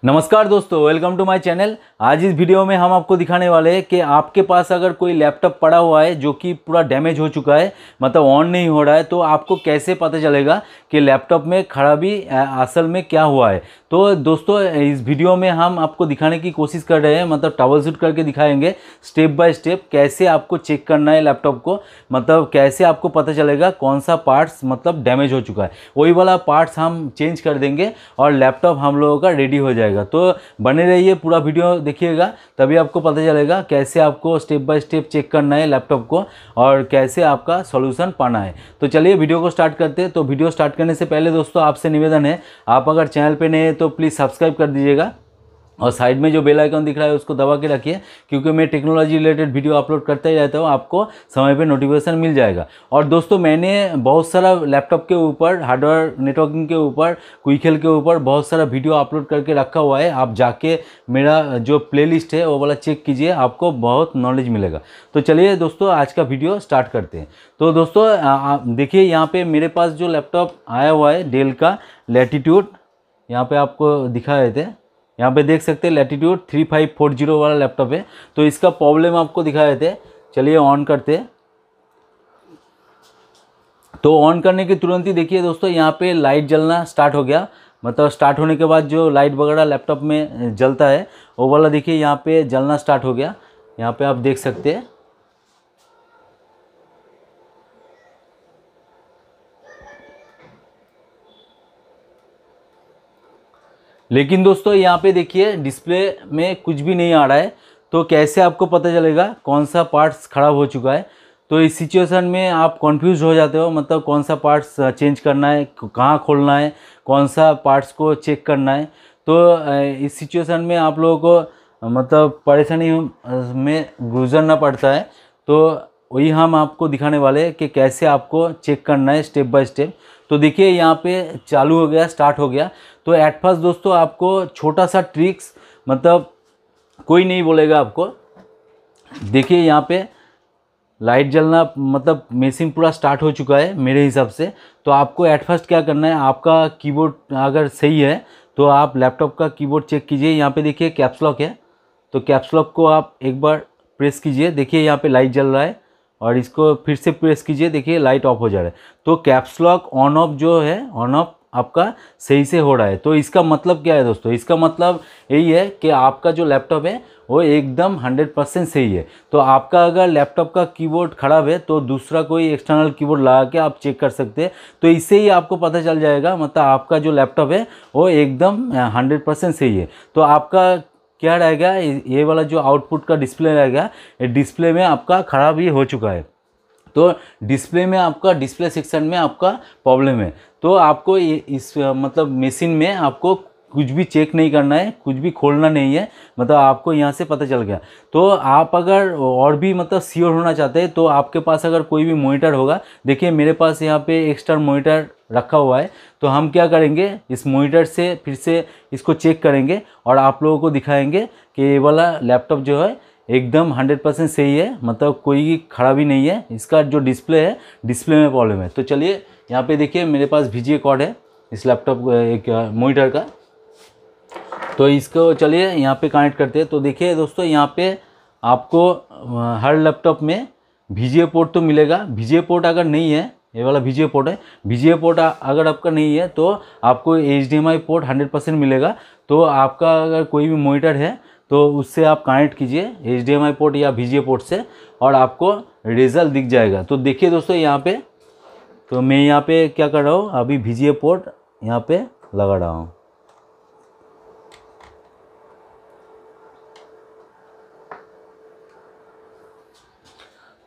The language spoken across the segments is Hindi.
नमस्कार दोस्तों, वेलकम टू माय चैनल। आज इस वीडियो में हम आपको दिखाने वाले हैं कि आपके पास अगर कोई लैपटॉप पड़ा हुआ है जो कि पूरा डैमेज हो चुका है, मतलब ऑन नहीं हो रहा है, तो आपको कैसे पता चलेगा कि लैपटॉप में खराबी असल में क्या हुआ है। तो दोस्तों, इस वीडियो में हम आपको दिखाने की कोशिश कर रहे हैं, मतलब ट्रबल शूट करके दिखाएंगे स्टेप बाय स्टेप कैसे आपको चेक करना है लैपटॉप को, मतलब कैसे आपको पता चलेगा कौन सा पार्ट्स मतलब डैमेज हो चुका है। वही वाला पार्ट्स हम चेंज कर देंगे और लैपटॉप हम लोगों का रेडी हो जाएगा। तो बने रहिए, पूरा वीडियो देखिएगा, तभी आपको पता चलेगा कैसे आपको स्टेप बाय स्टेप चेक करना है लैपटॉप को और कैसे आपका सॉल्यूशन पाना है। तो चलिए वीडियो को स्टार्ट करते हैं। तो वीडियो स्टार्ट करने से पहले दोस्तों आपसे निवेदन है, आप अगर चैनल पे नए हैं तो प्लीज़ सब्सक्राइब कर दीजिएगा और साइड में जो बेल आइकन दिख रहा है उसको दबा के रखिए, क्योंकि मैं टेक्नोलॉजी रिलेटेड वीडियो अपलोड करता ही रहता हूँ, आपको समय पे नोटिफिकेशन मिल जाएगा। और दोस्तों, मैंने बहुत सारा लैपटॉप के ऊपर, हार्डवेयर नेटवर्किंग के ऊपर, क्विकहेल के ऊपर बहुत सारा वीडियो अपलोड करके रखा हुआ है। आप जाके मेरा जो प्लेलिस्ट है वो वाला चेक कीजिए, आपको बहुत नॉलेज मिलेगा। तो चलिए दोस्तों, आज का वीडियो स्टार्ट करते हैं। तो दोस्तों देखिए, यहाँ पर मेरे पास जो लैपटॉप आया हुआ है डेल का लैटिट्यूड, यहाँ पर आपको दिखा रहे थे, यहाँ पे देख सकते हैं लैटिट्यूड 3540 वाला लैपटॉप है। तो इसका प्रॉब्लम आपको दिखा रहे थे। चलिए ऑन करते हैं। तो ऑन करने के तुरंत ही देखिए दोस्तों, यहाँ पे लाइट जलना स्टार्ट हो गया। मतलब स्टार्ट होने के बाद जो लाइट वगैरह लैपटॉप में जलता है वो वाला देखिए यहाँ पे जलना स्टार्ट हो गया। यहाँ पे आप देख सकते हैं। लेकिन दोस्तों यहाँ पे देखिए डिस्प्ले में कुछ भी नहीं आ रहा है। तो कैसे आपको पता चलेगा कौन सा पार्ट्स ख़राब हो चुका है। तो इस सिचुएशन में आप कंफ्यूज हो जाते हो, मतलब कौन सा पार्ट्स चेंज करना है, कहाँ खोलना है, कौन सा पार्ट्स को चेक करना है। तो इस सिचुएशन में आप लोगों को मतलब परेशानी में गुजरना पड़ता है। तो वही हम आपको दिखाने वाले हैं कि कैसे आपको चेक करना है स्टेप बाय स्टेप। तो देखिए यहाँ पे चालू हो गया, स्टार्ट हो गया। तो एट फर्स्ट दोस्तों आपको छोटा सा ट्रिक्स, मतलब कोई नहीं बोलेगा आपको। देखिए यहाँ पे लाइट जलना, मतलब मशीन पूरा स्टार्ट हो चुका है मेरे हिसाब से। तो आपको एट फर्स्ट क्या करना है, आपका कीबोर्ड अगर सही है तो आप लैपटॉप का कीबोर्ड चेक कीजिए। यहाँ पे देखिए कैप्स लॉक है, तो कैप्स लॉक को आप एक बार प्रेस कीजिए। देखिए यहाँ पे लाइट जल रहा है और इसको फिर से प्रेस कीजिए, देखिए लाइट ऑफ हो जा रहा है। तो कैप्स लॉक ऑन ऑफ जो है, ऑन ऑफ आपका सही से हो रहा है। तो इसका मतलब क्या है दोस्तों, इसका मतलब यही है कि आपका जो लैपटॉप है वो एकदम 100% सही है। तो आपका अगर लैपटॉप का कीबोर्ड ख़राब है तो दूसरा कोई एक्सटर्नल कीबोर्ड लगा के आप चेक कर सकते हैं। तो इससे ही आपको पता चल जाएगा, मतलब आपका जो लैपटॉप है वो एकदम 100% सही है। तो आपका क्या रहेगा, ये वाला जो आउटपुट का डिस्प्ले रहेगा, ये डिस्प्ले में आपका ख़राब ही हो चुका है। तो डिस्प्ले में आपका, डिस्प्ले सेक्शन में आपका प्रॉब्लम है। तो आपको इस मतलब मशीन में आपको कुछ भी चेक नहीं करना है, कुछ भी खोलना नहीं है, मतलब आपको यहाँ से पता चल गया। तो आप अगर और भी मतलब श्योर होना चाहते हैं तो आपके पास अगर कोई भी मॉनिटर होगा, देखिए मेरे पास यहाँ पे एक्स्ट्रा मॉनिटर रखा हुआ है। तो हम क्या करेंगे, इस मॉनिटर से फिर से इसको चेक करेंगे और आप लोगों को दिखाएंगे कि ये वाला लैपटॉप जो है एकदम 100% सही है, मतलब कोई खराबी नहीं है। इसका जो डिस्प्ले है, डिस्प्ले में प्रॉब्लम है। तो चलिए यहाँ पे देखिए मेरे पास VGA कॉर्ड है इस लैपटॉप एक मॉनिटर का। तो इसको चलिए यहाँ पे कनेक्ट करते हैं। तो देखिए दोस्तों, यहाँ पे आपको हर लैपटॉप में VGA पोर्ट तो मिलेगा। VGA पोर्ट अगर नहीं है, ये वाला VGA पोर्ट है, VGA पोर्ट अगर आपका नहीं है तो आपको HDMI पोर्ट 100% मिलेगा। तो आपका अगर कोई भी मॉनिटर है तो उससे आप कनेक्ट कीजिए HDMI पोर्ट या VGA पोर्ट से और आपको रिजल्ट दिख जाएगा। तो देखिए दोस्तों यहाँ पे, तो मैं यहाँ पे क्या कर रहा हूँ, अभी VGA पोर्ट यहाँ पे लगा रहा हूँ।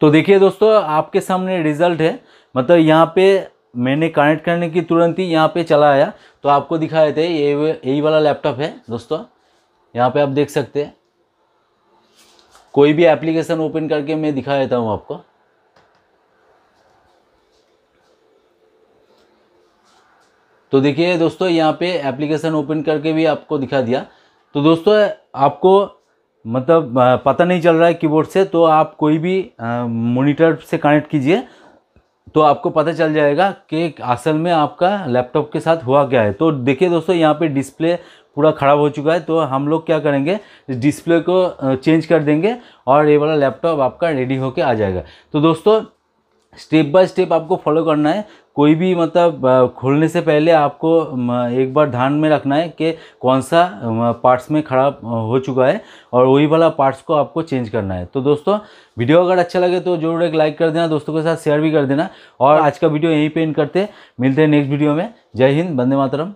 तो देखिए दोस्तों, आपके सामने रिजल्ट है, मतलब यहाँ पे मैंने कनेक्ट करने की तुरंत ही यहाँ पे चला आया। तो आपको दिखाए थे, ये यही वाला लैपटॉप है दोस्तों। यहाँ पे आप देख सकते हैं, कोई भी एप्लीकेशन ओपन करके मैं दिखा देता हूँ आपको। तो देखिए दोस्तों, यहाँ पे एप्लीकेशन ओपन करके भी आपको दिखा दिया। तो दोस्तों आपको मतलब पता नहीं चल रहा है कीबोर्ड से, तो आप कोई भी मॉनिटर से कनेक्ट कीजिए, तो आपको पता चल जाएगा कि असल में आपका लैपटॉप के साथ हुआ क्या है। तो देखिए दोस्तों, यहाँ पे डिस्प्ले पूरा ख़राब हो चुका है। तो हम लोग क्या करेंगे, इस डिस्प्ले को चेंज कर देंगे और ये वाला लैपटॉप आपका रेडी होके आ जाएगा। तो दोस्तों स्टेप बाय स्टेप आपको फॉलो करना है। कोई भी मतलब खोलने से पहले आपको एक बार ध्यान में रखना है कि कौन सा पार्ट्स में ख़राब हो चुका है और वही वाला पार्ट्स को आपको चेंज करना है। तो दोस्तों वीडियो अगर अच्छा लगे तो जरूर एक लाइक कर देना, दोस्तों के साथ शेयर भी कर देना। और आज का वीडियो यहीं पे एंड करते हैं, मिलते हैं नेक्स्ट वीडियो में। जय हिंद, वंदे मातरम।